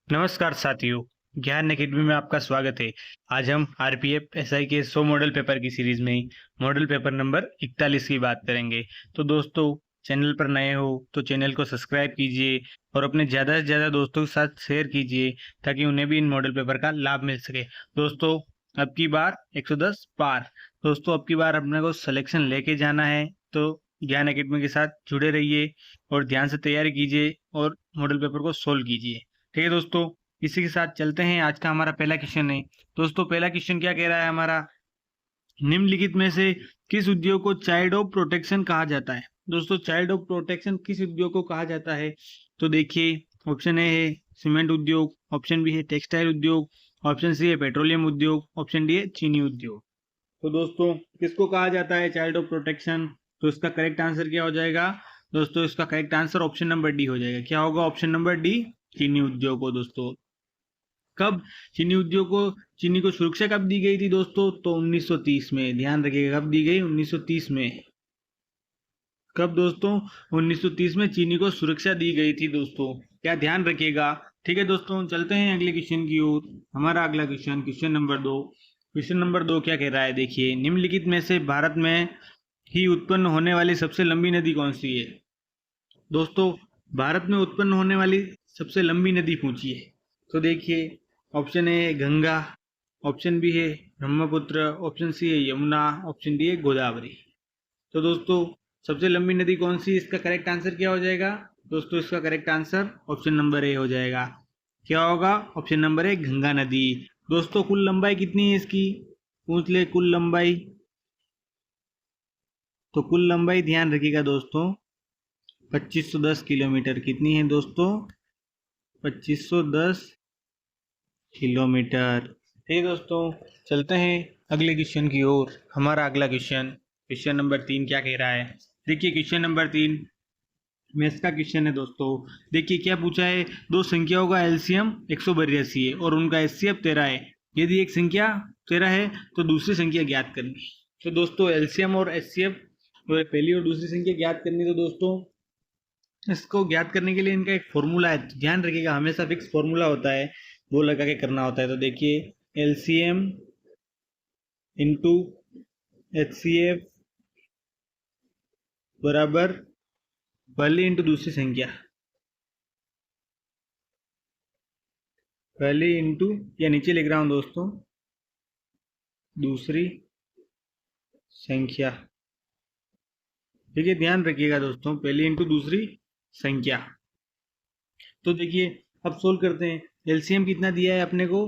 नमस्कार साथियों, ज्ञान एकेडमी में आपका स्वागत है। आज हम आरपीएफ एसआई के 100 मॉडल पेपर की सीरीज में मॉडल पेपर नंबर 41 की बात करेंगे। तो दोस्तों, चैनल पर नए हो तो चैनल को सब्सक्राइब कीजिए और अपने ज़्यादा से ज़्यादा दोस्तों के साथ शेयर कीजिए ताकि उन्हें भी इन मॉडल पेपर का लाभ मिल सके। दोस्तों, अब की बार 110 पार। दोस्तों, अब की बार अपने को सिलेक्शन लेके जाना है, तो ज्ञान एकेडमी के साथ जुड़े रहिए और ध्यान से तैयारी कीजिए और मॉडल पेपर को सोल्व कीजिए। ठीक है दोस्तों, इसी के साथ चलते हैं। आज का हमारा पहला क्वेश्चन है। दोस्तों, पहला क्वेश्चन क्या कह रहा है हमारा, निम्नलिखित में से किस उद्योग को चाइल्ड ऑफ प्रोटेक्शन कहा जाता है। दोस्तों, चाइल्ड ऑफ प्रोटेक्शन किस उद्योग को कहा जाता है? तो देखिए, ऑप्शन ए है सीमेंट उद्योग, ऑप्शन बी है टेक्सटाइल उद्योग, ऑप्शन सी है पेट्रोलियम उद्योग, ऑप्शन डी है चीनी उद्योग। तो दोस्तों, किसको कहा जाता है चाइल्ड ऑफ प्रोटेक्शन? तो इसका करेक्ट आंसर क्या हो जाएगा? दोस्तों, इसका correct answer option number D हो जाएगा। क्या होगा ऑप्शन नंबर डी? चीनी उद्योग को। दोस्तों, कब चीनी उद्योग को चीनी को सुरक्षा कब दी गई थी दोस्तों? तो 1930 में। ध्यान रखिएगा, कब दी गई? 1930 में। कब दोस्तों? 1930 में चीनी को सुरक्षा दी गई थी दोस्तों। क्या ध्यान रखिएगा। ठीक है दोस्तों, चलते हैं अगले क्वेश्चन की ओर। हमारा अगला question, question number 2। Question number 2 क्या कह रहा है? देखिए, निम्नलिखित में से भारत में ही उत्पन्न होने वाली सबसे लंबी नदी कौन सी है? दोस्तों, भारत में उत्पन्न होने वाली सबसे लंबी नदी पूछी है। तो देखिए, ऑप्शन ए है गंगा, ऑप्शन बी है ब्रह्मपुत्र, ऑप्शन सी है यमुना, ऑप्शन डी है गोदावरी। तो दोस्तों, सबसे लंबी नदी कौन सी? इसका करेक्ट आंसर क्या हो जाएगा? दोस्तों, इसका correct answer option number A हो जाएगा। क्या होगा? ऑप्शन नंबर ए गंगा नदी। दोस्तों, कुल लंबाई कितनी है इसकी? पूछ ले कुल लंबाई। तो कुल लंबाई ध्यान रखिएगा दोस्तों, 2510 किलोमीटर। कितनी है दोस्तों? 2510 किलोमीटर। ठीक है दोस्तों, चलते हैं अगले क्वेश्चन की ओर। हमारा अगला क्वेश्चन, क्वेश्चन नंबर 3 क्या कह रहा है? देखिए, क्वेश्चन नंबर 3 मैथ्स का क्वेश्चन है दोस्तों। देखिए क्या पूछा है, दो संख्याओं का एलसीएम 182 है और उनका एचसीएफ 13 है। यदि एक संख्या 13 है तो दूसरी संख्या ज्ञात करनी। तो दोस्तों, एलसीएम और एचसीएफ, पहली और दूसरी संख्या ज्ञात करनी। तो दोस्तों, इसको ज्ञात करने के लिए इनका एक फॉर्मूला है, तो ध्यान रखिएगा, हमेशा फिक्स फॉर्मूला होता है, वो लगा के करना होता है। तो देखिए, एलसीएम इंटू एचसीएफ बराबर पहली इंटू दूसरी संख्या, पहली इंटू, या नीचे लिख रहा हूं दोस्तों, दूसरी संख्या। ठीक है, ध्यान रखिएगा दोस्तों, पहली इंटू दूसरी संख्या। तो देखिए, अब सोल्व करते हैं। एलसीएम कितना दिया है अपने को?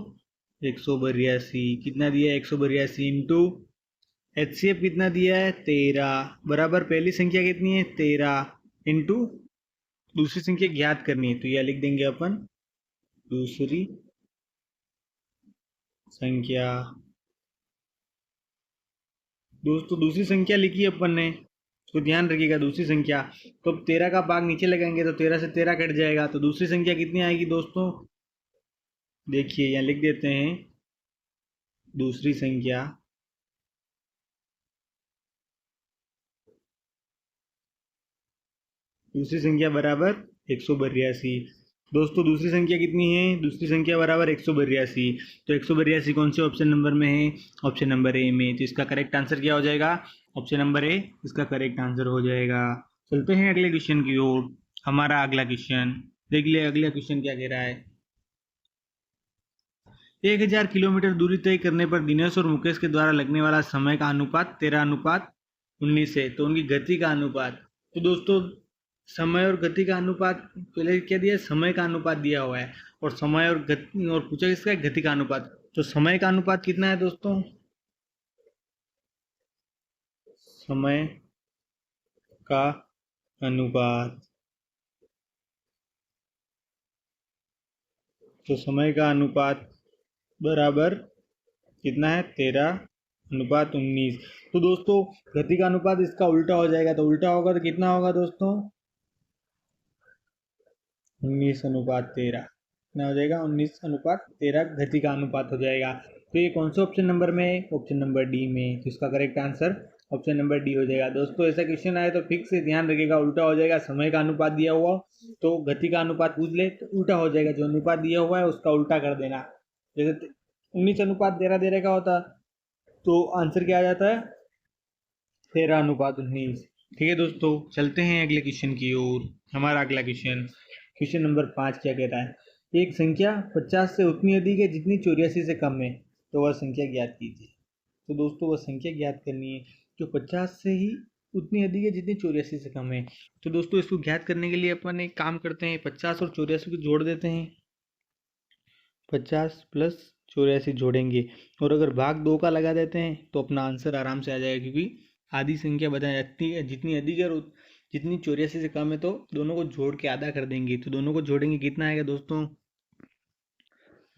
182। कितना दिया है? 182 इंटू एचसीएफ कितना दिया है? 13 बराबर पहली संख्या कितनी है? 13 इंटू दूसरी संख्या ज्ञात करनी है, तो यह लिख देंगे अपन दूसरी संख्या। दोस्तों, दूसरी संख्या लिखी अपन ने, तो ध्यान रखिएगा दूसरी संख्या। तो 13 का भाग नीचे लगाएंगे तो 13 से 13 कट जाएगा, तो दूसरी संख्या कितनी आएगी दोस्तों? देखिए, यहाँ लिख देते हैं दूसरी संख्या, दूसरी संख्या बराबर 182। दोस्तों, दूसरी संख्या कितनी है? दूसरी संख्या बराबर 182। तो 182 कौन से ऑप्शन नंबर में है? ऑप्शन नंबर ए में। तो इसका करेक्ट आंसर क्या हो जाएगा? ऑप्शन नंबर ए इसका करेक्ट आंसर हो जाएगा। चलते हैं अगले क्वेश्चन की ओर। हमारा अगला क्वेश्चन, देख लिया अगला क्वेश्चन क्या कह रहा है। 1000 किलोमीटर दूरी तय करने पर दिनेश और मुकेश के द्वारा लगने वाला समय का अनुपात 13:19 है। तो उनकी गति का अनुपात। तो दोस्तों, समय और गति का अनुपात पहले क्या दिया? समय का अनुपात दिया हुआ है, और समय और गति, और पूछा किसका है? गति का अनुपात। तो समय का अनुपात कितना है दोस्तों? समय का अनुपात। तो समय का अनुपात बराबर कितना है? 13:19। तो दोस्तों, गति का अनुपात इसका उल्टा हो जाएगा, तो उल्टा होगा तो कितना होगा दोस्तों? 19:13। कितना हो जाएगा? 19:13 गति का अनुपात हो जाएगा। तो ये कौन से ऑप्शन नंबर में है? ऑप्शन नंबर डी में। तो इसका correct answer option number D हो जाएगा। दोस्तों ऐसा क्वेश्चन आए तो फिक्स से ध्यान रखिएगा, उल्टा हो जाएगा। समय का अनुपात दिया हुआ तो गति का अनुपात पूछ ले तो उल्टा हो जाएगा, जो अनुपात दिया हुआ है उसका उल्टा कर देना। जैसे 19:13 का होता तो आंसर क्या आ जाता है, 13:19। ठीक है दोस्तों, चलते हैं अगले क्वेश्चन की ओर। हमारा अगला क्वेश्चन नंबर 5 क्या कहता है, एक संख्या 50 से उतनी अधिक है जितनी 84 से कम है, तो वह संख्या ज्ञात कीजिए। तो दोस्तों वह संख्या ज्ञात करनी है जो 50 से ही उतनी अधिक है जितनी 84 से कम है। तो दोस्तों इसको ज्ञात करने के लिए अपन एक काम करते हैं, 50 और 84 को जोड़ देते हैं। 50 प्लस 84 जोड़ेंगे और अगर भाग 2 का लगा देते हैं तो अपना आंसर आराम से आ जाएगा, क्योंकि आधी संख्या बता जाती है जितनी अधिक है, जितनी 84 से कम है तो दोनों को जोड़ के आधा कर देंगे। तो दोनों को जोड़ेंगे कितना आएगा दोस्तों,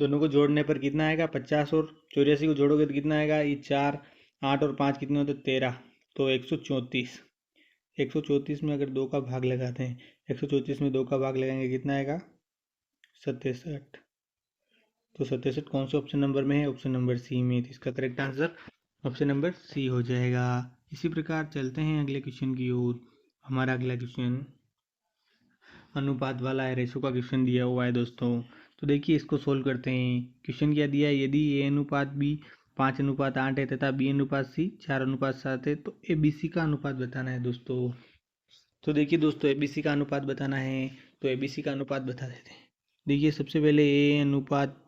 दोनों को जोड़ने पर कितना आएगा, 50 और 84 को जोड़ोगे तो कितना आएगा, ये 4 8 और 5 कितने होते, 13, तो 134। 134 में अगर 2 का भाग लगाते हैं, 134 में 2 का भाग लगाएंगे कितना आएगा, 67। तो 67 कौन से ऑप्शन नंबर में है, ऑप्शन नंबर सी में। तो इसका correct answer option number C हो जाएगा। इसी प्रकार चलते हैं अगले क्वेश्चन की ओर। हमारा अगला क्वेश्चन अनुपात वाला है, रेशो का क्वेश्चन दिया हुआ है दोस्तों। तो देखिए इसको सोल्व करते हैं। क्वेश्चन क्या दिया है, यदि ए अनुपात बी 5:8 है तथा बी अनुपात सी 4:7 है तो ए बी सी का अनुपात बताना है दोस्तों। तो देखिए दोस्तों, ए बी सी का अनुपात बताना है तो ए बी सी का अनुपात बता देते हैं। देखिए सबसे पहले ए अनुपात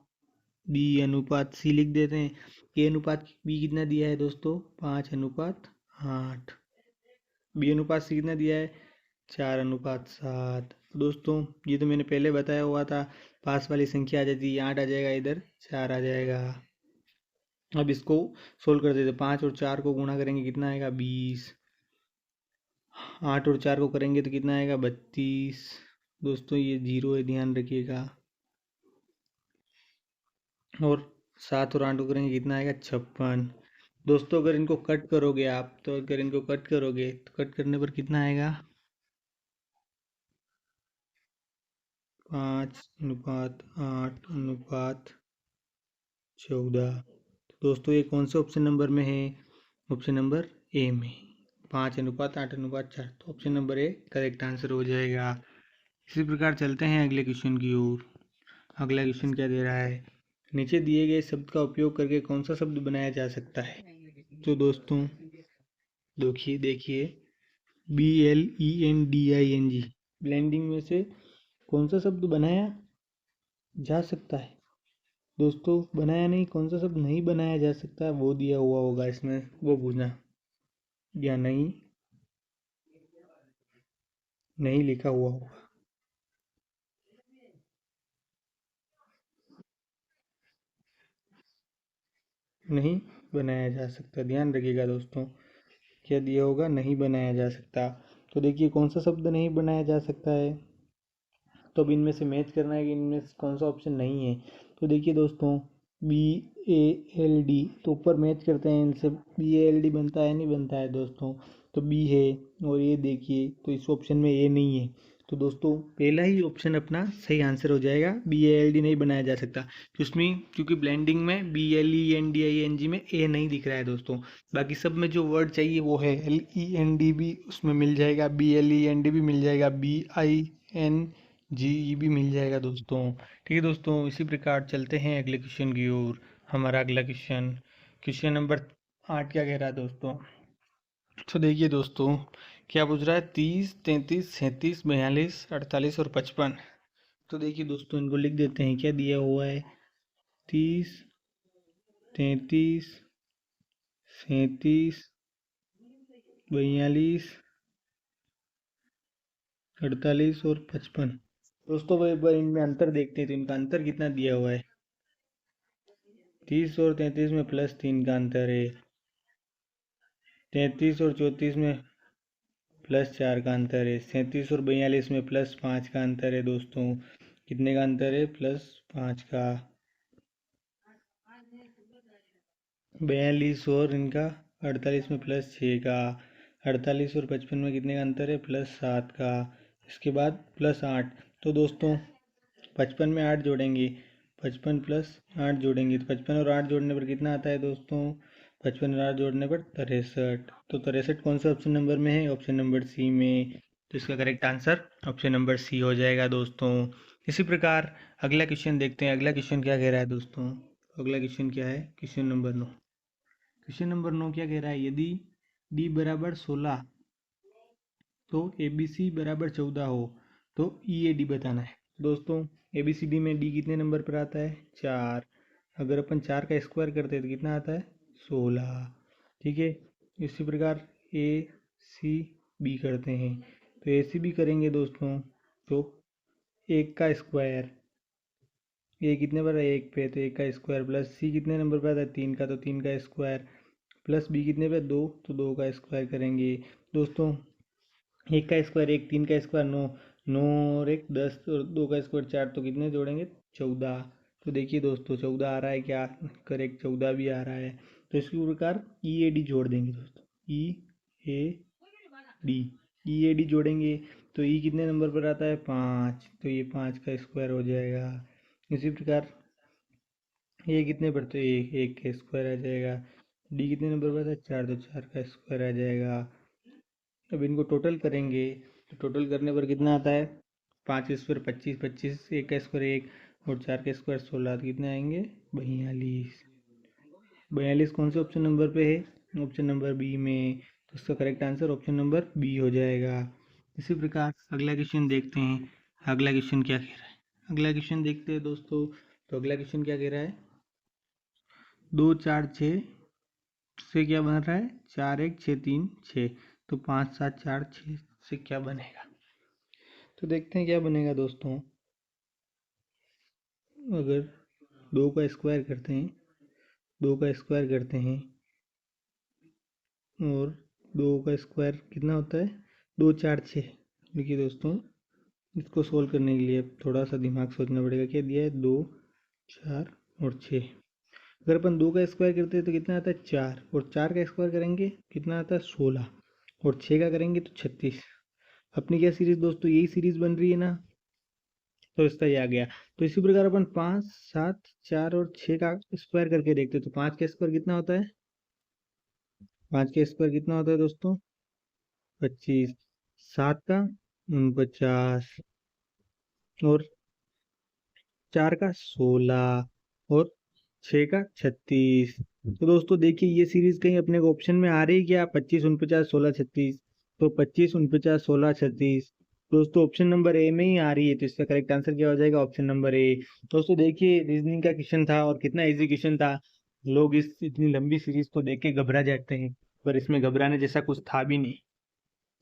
बी अनुपात सी लिख देते हैं। ए अनुपात बी कितना दिया है दोस्तों, 5:8। बी अनुपात सी कितना दिया है, 4:7। दोस्तों ये तो मैंने पहले बताया हुआ था, पास वाली संख्या आ जाती है, 8 आ जाएगा, इधर 4 आ जाएगा। अब इसको सोल्व कर देते, 5 और 4 को गुणा करेंगे कितना आएगा, 20। 8 और 4 को करेंगे तो कितना आएगा, 32। दोस्तों ये 0 है, ध्यान रखिएगा। और 7 और 8 को करेंगे कितना आएगा, 56। दोस्तों अगर इनको कट करोगे आप, तो अगर इनको कट करोगे तो कट करने पर कितना आएगा, 5:8:14। दोस्तों ये कौन से ऑप्शन नंबर में है, ऑप्शन नंबर ए में, 5:8:4। तो option number A correct answer हो जाएगा। इसी प्रकार चलते हैं अगले क्वेश्चन की ओर। अगला क्वेश्चन क्या दे रहा है, नीचे दिए गए शब्द का उपयोग करके कौन सा शब्द बनाया जा सकता है। तो दोस्तों देखिए BLENDING, ब्लेंडिंग में से कौन सा शब्द बनाया जा सकता है। दोस्तों बनाया नहीं, कौन सा शब्द नहीं बनाया जा सकता वो दिया हुआ होगा इसमें, वो पूछना, या नहीं नहीं लिखा हुआ होगा। नहीं बनाया जा सकता, ध्यान रखिएगा दोस्तों, क्या दिया होगा, नहीं बनाया जा सकता। तो देखिए कौन सा शब्द नहीं बनाया जा सकता है, तो अब इनमें से मैच करना है कि इनमें से कौन सा ऑप्शन नहीं है। तो देखिए दोस्तों BALD, तो ऊपर मैच करते हैं इनसे, BALD बनता है नहीं बनता है दोस्तों, तो बी है। और ये देखिए तो इस ऑप्शन में ए नहीं है, तो दोस्तों पहला ही ऑप्शन अपना सही आंसर हो जाएगा, BALD नहीं बनाया जा सकता। तो उसमें क्योंकि ब्लेंडिंग में BLENDING में ए नहीं दिख रहा है दोस्तों, बाकी सब में जो वर्ड चाहिए वो है, LEND भी उसमें मिल जाएगा, BLEND भी मिल जाएगा, BINGE भी मिल जाएगा दोस्तों। ठीक है दोस्तों, इसी प्रकार चलते हैं अगले क्वेश्चन की ओर। हमारा अगला क्वेश्चन नंबर 8 क्या कह रहा है दोस्तों। तो देखिए दोस्तों क्या पूछ रहा है, 30 33 37 42 48 और 55। तो देखिए दोस्तों इनको लिख देते हैं, क्या दिया हुआ है, 30 33 37 42 48 और 55। दोस्तों वो एक बार इनमें अंतर देखते हैं, तो इनका अंतर कितना दिया हुआ है, 30 और 33 में +3 का अंतर है, 33 और 34 में +4 का अंतर है, 37 और 42 में +5 का अंतर है दोस्तों। कितने का अंतर है, +5 का। 42 और इनका 48 में +6 का। 48 और 55 में कितने का अंतर है, +7 का। इसके बाद +8। तो दोस्तों 55 में 8 जोड़ेंगे, 55 + 8 जोड़ेंगे तो 55 और 8 जोड़ने पर कितना आता है दोस्तों, 55 और 8 जोड़ने पर 63। तो 63 कौन सा ऑप्शन नंबर में है? ऑप्शन नंबर सी में। तो इसका correct answer option number C हो जाएगा दोस्तों। इसी प्रकार अगला क्वेश्चन देखते हैं। अगला क्वेश्चन क्या कह रहा है दोस्तों? अगला क्वेश्चन क्या है? Question number 9। क्वेश्चन नंबर 9 क्या कह रहा है? यदि डी बराबर 16 तो ए बी सी बराबर 14 हो तो ई ए डी बताना है। दोस्तों ए बी सी डी में डी कितने नंबर पर आता है? 4। अगर अपन 4 का स्क्वायर करते हैं तो कितना आता है? 16। ठीक है। इसी प्रकार ए सी बी करते हैं। तो ए सी बी करेंगे दोस्तों तो 1 का स्क्वायर, ए कितने पर है? 1 पे, तो 1 का स्क्वायर प्लस सी कितने नंबर पर आता है? 3 का, तो 3 का स्क्वायर प्लस बी कितने पे? 2, तो 2 का स्क्वायर करेंगे दोस्तों। 1 का स्क्वायर 1, 3 का स्क्वायर 9, 9 और 1 10 और 2 का स्क्वायर 4, तो कितने जोड़ेंगे? 14। तो देखिए दोस्तों 14 आ रहा है क्या? करेक्ट 14 भी आ रहा है। तो इसके प्रकार ई ए डी जोड़ देंगे दोस्तों। ई A D, E A D जोड़ेंगे तो ई कितने नंबर पर आता है? 5, तो ये 5 का स्क्वायर हो जाएगा। इसी प्रकार ये कितने पर? तो एक, 1 का स्क्वायर आ जाएगा। डी कितने नंबर पर आता है? 4, तो 4 का स्क्वायर आ जाएगा। अब इनको टोटल करेंगे तो टोटल करने पर कितना आता है? 5 स्क्वायर 25, 25 1 का स्क्वायर 1 और 4 का स्क्वायर 16, तो कितने आएंगे? 42। 42 कौन से ऑप्शन नंबर पे है? ऑप्शन नंबर बी में। तो इसका correct answer option number B हो जाएगा। इसी प्रकार अगला क्वेश्चन देखते हैं। अगला क्वेश्चन क्या कह रहा है? अगला क्वेश्चन देखते हैं दोस्तों। तो अगला क्वेश्चन क्या कह रहा है? 2 4 6 से क्या बन रहा है? 4 1 6 3 6, तो 5 7 4 6 से क्या बनेगा? तो देखते हैं क्या बनेगा दोस्तों। अगर 2 का स्क्वायर करते हैं, 2 का स्क्वायर करते हैं और 2 का स्क्वायर कितना होता है? 2 4 6। देखिए दोस्तों इसको सोल्व करने के लिए थोड़ा सा दिमाग सोचना पड़ेगा। क्या दिया है? 2 4 और 6। अगर अपन 2 का स्क्वायर करते हैं तो कितना आता है? 4, और 4 का स्क्वायर करेंगे कितना आता है? 16, और 6 का करेंगे तो 36। अपनी क्या सीरीज दोस्तों? यही सीरीज बन रही है ना, तो इसका ये आ गया। तो इसी प्रकार अपन 5 7 4 और 6 का स्क्वायर करके देखते हैं। तो 5 का स्क्वायर कितना होता है? 5 का स्क्वायर कितना होता है दोस्तों? 25। 7 का 49 और 4 का 16 और 6 का 36। तो दोस्तों देखिए ये सीरीज कहीं अपने को ऑप्शन में आ रही है क्या? 25 49 16 36। तो 25 49 16 36 दोस्तों ऑप्शन नंबर ए में ही आ रही है। तो इसका करेक्ट आंसर क्या हो जाएगा? Option number A. दोस्तों देखिए रीजनिंग का क्वेश्चन था और कितना इजी क्वेश्चन था। लोग इस इतनी लंबी सीरीज को देख के घबरा जाते हैं, पर इसमें घबराने जैसा कुछ था भी नहीं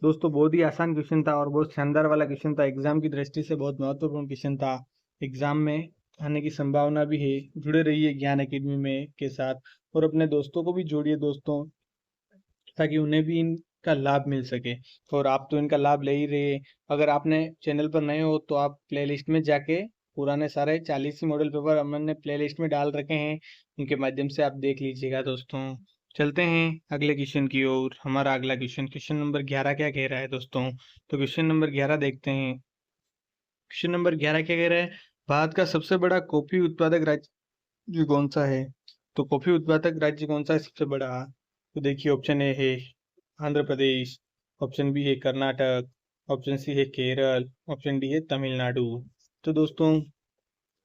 दोस्तों। बहुत ही आसान क्वेश्चन था और बहुत शानदार वाला क्वेश्चन था। एग्जाम की दृष्टि से बहुत महत्वपूर्ण क्वेश्चन था। एग्जाम में आने की संभावना भी है। जुड़े रहिए ज्ञान एकेडमी में के साथ और अपने दोस्तों को भी जोड़िए दोस्तों, ताकि उन्हें भी इनका लाभ मिल सके। और आप तो इनका लाभ ले ही रहे। अगर आपने चैनल पर नए हो तो आप प्लेलिस्ट में जाके पुराने सारे 40 ही मॉडल पेपर हमने प्लेलिस्ट में डाल रखे हैं, उनके माध्यम से आप देख लीजिएगा दोस्तों। चलते हैं अगले क्वेश्चन की ओर। हमारा अगला क्वेश्चन क्वेश्चन नंबर 11 क्या कह रहा है दोस्तों? तो क्वेश्चन नंबर 11 देखते हैं। क्वेश्चन नंबर 11 क्या कह रहा है? भारत का सबसे बड़ा कॉफी उत्पादक राज्य कौन सा है? तो कॉफी उत्पादक राज्य कौन सा है सबसे बड़ा? तो देखिए ऑप्शन ए है आंध्र प्रदेश, ऑप्शन बी है कर्नाटक, ऑप्शन सी है केरल, ऑप्शन डी है तमिलनाडु। तो दोस्तों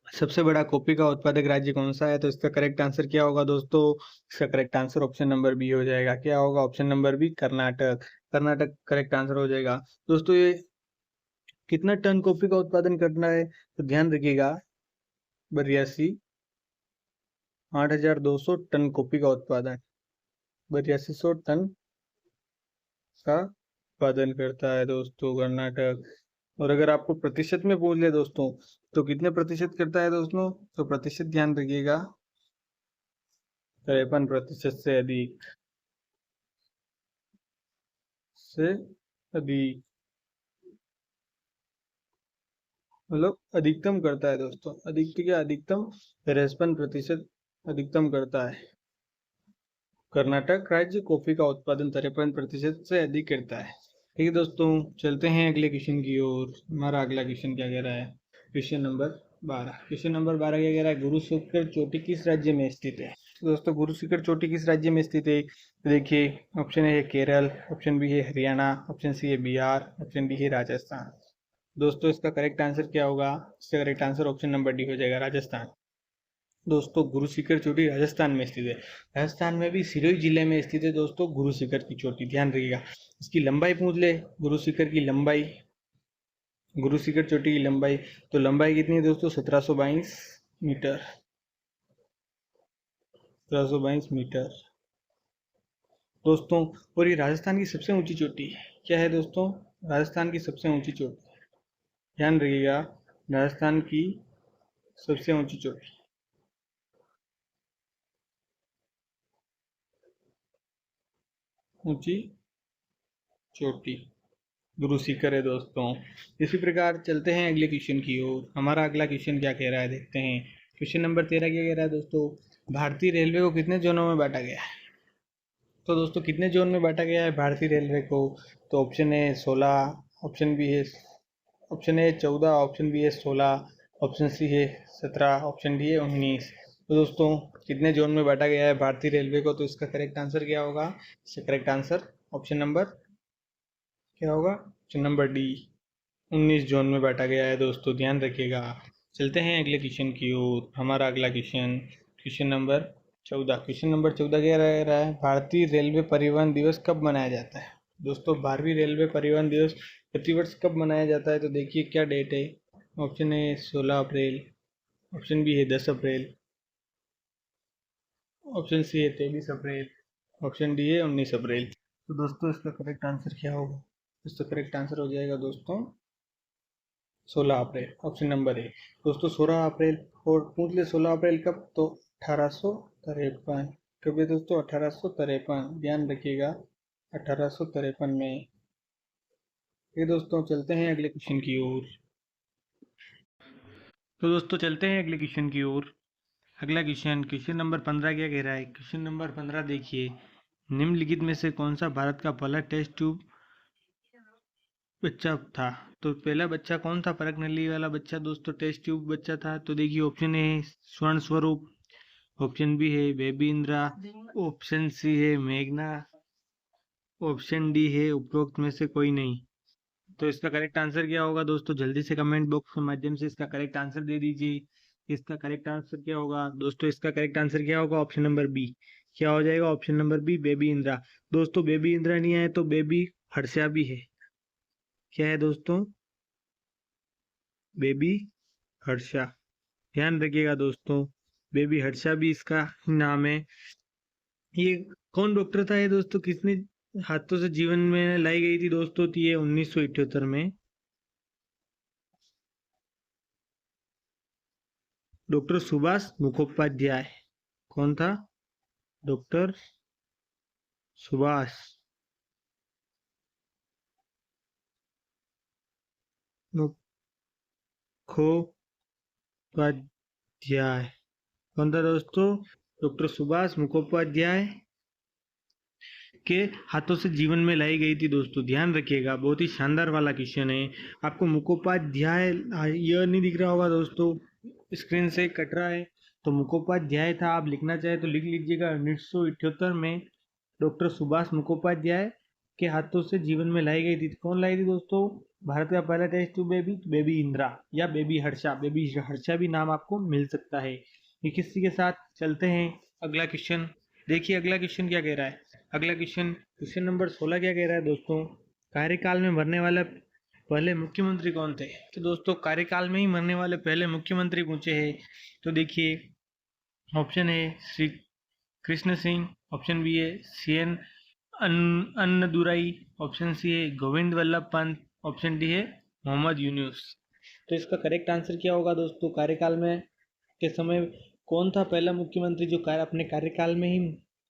सबसे बड़ा कॉफी का उत्पादक राज्य कौन सा है? तो इसका करेक्ट आंसर क्या होगा दोस्तों? इसका correct answer option number B हो जाएगा। क्या होगा? Option number B Karnataka. Karnataka correct answer हो जाएगा। दोस्तों ये कितना टन कॉफी का उत्पादन करना है? तो ध्यान रखिएगा 82 8,200 टन कॉफी का उत्पादन, 8200 टन का उत्पादन करता है दोस्तों कर्नाटक। और अगर आपको प्रतिशत में पूछ ले दोस्तों तो कितने प्रतिशत करता है दोस्तों? तो प्रतिशत ध्यान रखिएगा 53% से अधिक, मतलब अधिकतम करता है दोस्तों। अधिकतम क्या? अधिकतम 53% अधिकतम करता है। कर्नाटक राज्य कॉफी का उत्पादन 53% से अधिक करता है। ठीक है दोस्तों चलते हैं अगले क्वेश्चन की ओर। हमारा अगला क्वेश्चन क्या कह रहा है? Question number 12। क्वेश्चन नंबर 12 क्या कह रहा है? गुरु शुक्र चोटी किस राज्य में स्थित है? दोस्तों गुरु शिखर चोटी किस राज्य में स्थित है? तो देखिए ऑप्शन ए है केरल, ऑप्शन बी है हरियाणा, ऑप्शन सी है बिहार, ऑप्शन डी है राजस्थान। दोस्तों इसका करेक्ट आंसर क्या होगा? इसका correct answer option number D हो जाएगा, राजस्थान। दोस्तों गुरु शिखर चोटी राजस्थान में स्थित है। राजस्थान में भी सिरोही जिले में स्थित है दोस्तों गुरु शिखर की चोटी, ध्यान रखिएगा। इसकी लंबाई पूछ ले, गुरु शिखर की लंबाई, गुरु शिखर चोटी की लंबाई, तो लंबाई कितनी है दोस्तों? 1722 मीटर, 1722 मीटर दोस्तों। और ये राजस्थान की सबसे ऊंची चोटी है। क्या है दोस्तों? राजस्थान की सबसे ऊंची चोटी, ध्यान रखिएगा, राजस्थान की सबसे ऊंची चोटी, ऊंची चोटी गुरु शिखर है दोस्तों। इसी प्रकार चलते हैं अगले क्वेश्चन की ओर। हमारा अगला क्वेश्चन क्या कह रहा है देखते हैं। क्वेश्चन नंबर 13 क्या कह रहा है दोस्तों? भारतीय रेलवे को कितने जोनों में बांटा गया है? तो दोस्तों कितने जोन में बांटा गया है भारतीय रेलवे को? तो ऑप्शन ए 16, ऑप्शन बी है, ऑप्शन ए 14, ऑप्शन बी है 16, ऑप्शन सी है 17, ऑप्शन डी है 19। तो दोस्तों कितने जोन में बांटा गया है भारतीय रेलवे को? तो इसका करेक्ट आंसर क्या होगा? इसका करेक्ट आंसर ऑप्शन नंबर क्या होगा? ऑप्शन नंबर डी, 19 जोन में बांटा गया है दोस्तों, ध्यान रखिएगा। चलते हैं अगले क्वेश्चन की ओर। हमारा अगला question, question number 14। Question number 14 क्या रह रहा है? भारतीय रेलवे परिवहन दिवस कब मनाया जाता है? दोस्तों भारतीय रेलवे परिवहन दिवस प्रतिवर्ष कब मनाया जाता है? तो देखिए क्या डेट है। ऑप्शन ए 16 अप्रैल, ऑप्शन बी है 10 अप्रैल, ऑप्शन सी है 23 अप्रैल, ऑप्शन डी है 19 अप्रैल। तो दोस्तों इसका करेक्ट आंसर क्या होगा? इसका करेक्ट आंसर हो जाएगा दोस्तों 16 अप्रैल, ऑप्शन नंबर ए। दोस्तों 16 अप्रैल, और पूछ ले 16 अप्रैल कब? तो 1853। कब है दोस्तों? 1853, ध्यान रखिएगा, 1853 में। ये दोस्तों चलते हैं अगले क्वेश्चन की ओर। तो दोस्तों चलते हैं अगले क्वेश्चन की ओर। अगला क्वेश्चन, क्वेश्चन नंबर 15 क्या कह रहा है? क्वेश्चन नंबर 15 देखिए, निम्नलिखित में से कौन सा भारत का पहला टेस्ट ट्यूब बच्चा था? तो पहला बच्चा कौन था? परख नली वाला बच्चा दोस्तों टेस्ट ट्यूब बच्चा था। तो देखिए ऑप्शन ए स्वर्ण स्वरूप, ऑप्शन बी है बेबी इंदिरा, ऑप्शन सी है मेघना, ऑप्शन डी है उपरोक्त में से कोई नहीं। तो इसका करेक्ट आंसर क्या होगा दोस्तों? जल्दी से कमेंट बॉक्स के माध्यम से इसका करेक्ट आंसर दे दीजिए। इसका करेक्ट आंसर क्या होगा दोस्तों? इसका करेक्ट आंसर क्या होगा? Option number B. क्या हो जाएगा? Option number B, baby Indira. दोस्तों बेबी इंदिरा नहीं आए तो बेबी हर्षा भी है। क्या है दोस्तों? बेबी हर्षा, ध्यान रखिएगा दोस्तों, बेबी हर्षा भी इसका नाम है। ये कौन डॉक्टर था ये दोस्तों? किसने हाथों से जीवन में लाई गई थी दोस्तों? तो ये 1978 में डॉक्टर सुभाष मुखोपाध्याय। कौन था? डॉक्टर सुभाष मुखोपाध्याय। कौन था दोस्तों? डॉक्टर सुभाष मुखोपाध्याय के हाथों से जीवन में लाई गई थी दोस्तों, ध्यान रखिएगा। बहुत ही शानदार वाला क्वेश्चन है। आपको मुखोपाध्याय यह नहीं दिख रहा होगा दोस्तों, स्क्रीन से कट रहा है, तो मुखोपाध्याय था। आप लिखना चाहे तो लिख लीजिएगा। 1978 में डॉक्टर सुभाष मुखोपाध्याय के हाथों से जीवन में लाई गई थी। कौन लाई थी दोस्तों? भारत का पहला टेस्ट ट्यूब बेबी इंदिरा या बेबी हर्षा, बेबी हर्षा भी नाम आपको मिल सकता है। इसी के साथ चलते हैं अगला क्वेश्चन। देखिए अगला क्वेश्चन क्या कह रहा है। अगला क्वेश्चन, क्वेश्चन नंबर 16 क्या कह रहा है दोस्तों? कार्यकाल में मरने वाला पहले मुख्यमंत्री कौन थे? तो दोस्तों कार्यकाल में ही मरने वाले पहले मुख्यमंत्री पूछे हैं। तो देखिए option A Shri Krishna Singh, option B है CN अन्नदुराई, ऑप्शन सी है गोविंद वल्लभ पंत, ऑप्शन डी है मोहम्मद यूनुस। तो इसका करेक्ट आंसर क्या होगा दोस्तों? कार्यकाल में के समय कौन था पहला मुख्यमंत्री जो अपने कार्यकाल में ही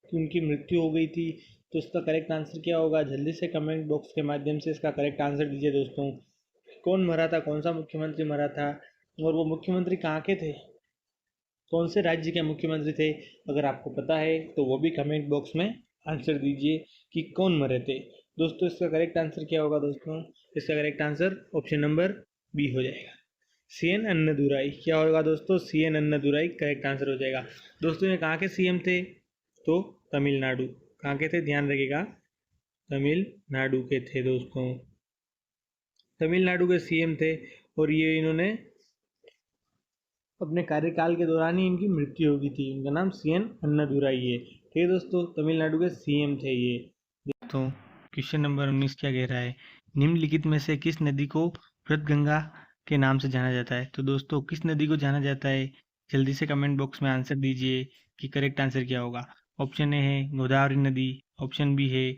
उनकी मृत्यु हो गई थी? तो इसका करेक्ट आंसर क्या होगा? जल्दी से कमेंट बॉक्स के माध्यम से इसका करेक्ट आंसर दीजिए दोस्तों। कौन मरा था? कौन सा मुख्यमंत्री मरा था? और वो मुख्यमंत्री कहाँ के थे? कौन से राज्य के मुख्यमंत्री थे? अगर आपको पता है तो वो भी कमेंट बॉक्स में आंसर दीजिए कि कौन मरे थे। दोस्तों इसका करेक्ट आंसर क्या होगा दोस्तों? इसका correct answer option number B हो जाएगा। सीएन अन्नादुराई। क्या होगा दोस्तों? सीएन अन्नादुराई करेक्ट आंसर हो जाएगा। दोस्तों ये कहाँ के सीएम थे? तो तमिलनाडु। कहाँ के थे? ध्यान रखिएगा, तमिलनाडु के थे दोस्तों। तमिलनाडु के सीएम थे और ये इन्होंने अपने कार्यकाल के दौरान ही इनकी मृत्यु हो गई थी। इनका नाम सीएन अन्नादुराई है। ठीक है दोस्तों, तमिलनाडु के सीएम थे ये। तो क्वेश्चन नंबर 19 क्या कह रहा है? निम्नलिखित में से किस नदी को वृतगंगा के नाम से जाना जाता है? तो दोस्तों किस नदी को जाना जाता है? जल्दी से कमेंट बॉक्स में आंसर दीजिए कि करेक्ट आंसर क्या होगा। ऑप्शन ए है गोदावरी नदी, ऑप्शन बी है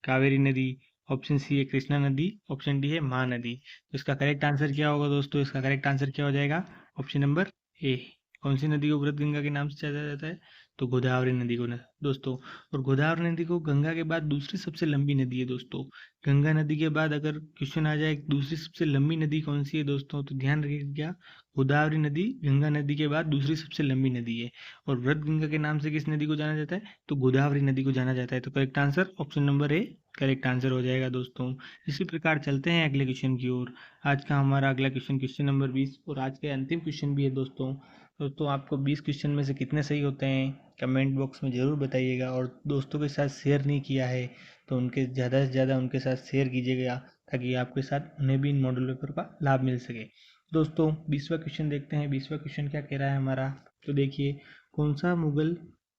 कावेरी नदी, ऑप्शन सी है कृष्णा नदी, ऑप्शन डी है महानदी। तो इसका करेक्ट आंसर क्या होगा दोस्तों? इसका करेक्ट आंसर क्या हो जाएगा? Option number A. कौन सी नदी को वृतगंगा के नाम से जाना जाता है? तो गोदावरी नदी को दोस्तों। और गोदावरी नदी को गंगा के बाद दूसरी सबसे लंबी नदी है दोस्तों। गंगा नदी के बाद अगर क्वेश्चन आ जाए दूसरी सबसे लंबी नदी कौन सी है दोस्तों, तो ध्यान रखिएगा, गोदावरी नदी गंगा नदी के बाद दूसरी सबसे लंबी नदी है। और वृतगंगा के नाम से किस नदी को जाना जाता है? तो गोदावरी नदी को जाना जाता है। तो correct answer option number A correct answer हो जाएगा दोस्तों। इसी प्रकार चलते हैं अगले क्वेश्चन की ओर। आज का हमारा अगला क्वेश्चन क्वेश्चन नंबर 20 और आज के अंतिम क्वेश्चन भी है दोस्तों। दोस्तों आपको 20 क्वेश्चन में से कितने सही होते हैं कमेंट बॉक्स में ज़रूर बताइएगा। और दोस्तों के साथ शेयर नहीं किया है तो उनके ज़्यादा से ज़्यादा उनके साथ शेयर कीजिएगा, ताकि आपके साथ उन्हें भी इन मॉडल पेपर का लाभ मिल सके। दोस्तों 20वां क्वेश्चन देखते हैं। 20वां क्वेश्चन क्या कह रहा है हमारा? तो देखिए, कौन सा मुगल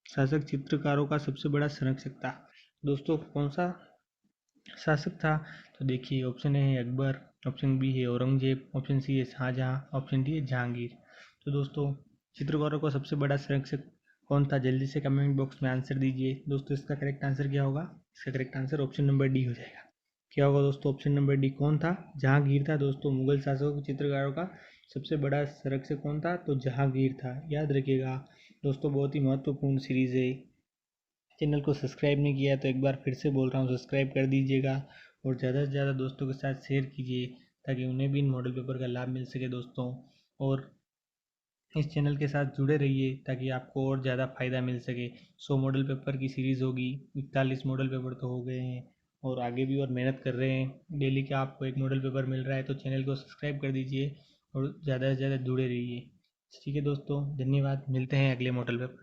शासक चित्रकारों का सबसे बड़ा संरक्षक था? दोस्तों कौन सा शासक था? तो देखिए, ऑप्शन ए है अकबर, ऑप्शन बी है औरंगजेब, ऑप्शन सी है शाहजहां, ऑप्शन डी है जहांगीर। तो दोस्तों चित्रकारों का सबसे बड़ा संरक्षक कौन था? जल्दी से कमेंट बॉक्स में आंसर दीजिए। दोस्तों इसका करेक्ट आंसर क्या होगा? इसका correct answer option number D हो जाएगा। क्या होगा दोस्तों? ऑप्शन नंबर डी कौन था? जहांगीर था दोस्तों। मुगल शासकों के चित्रकारों का सबसे बड़ा संरक्षक कौन था? तो जहांगीर था, याद रखिएगा दोस्तों। बहुत ही महत्वपूर्ण सीरीज़ है। चैनल को सब्सक्राइब नहीं किया तो एक बार फिर से बोल रहा हूँ, सब्सक्राइब कर दीजिएगा और ज़्यादा से ज़्यादा दोस्तों के साथ शेयर कीजिए, ताकि उन्हें भी इन मॉडल पेपर का लाभ मिल सके दोस्तों। और इस चैनल के साथ जुड़े रहिए ताकि आपको और ज़्यादा फ़ायदा मिल सके। 100 मॉडल पेपर की सीरीज़ होगी, 41 मॉडल पेपर तो हो गए हैं और आगे भी और मेहनत कर रहे हैं। डेली का आपको एक मॉडल पेपर मिल रहा है, तो चैनल को सब्सक्राइब कर दीजिए और ज़्यादा से ज़्यादा जुड़े रहिए। ठीक है दोस्तों, धन्यवाद। मिलते हैं अगले मॉडल पेपर।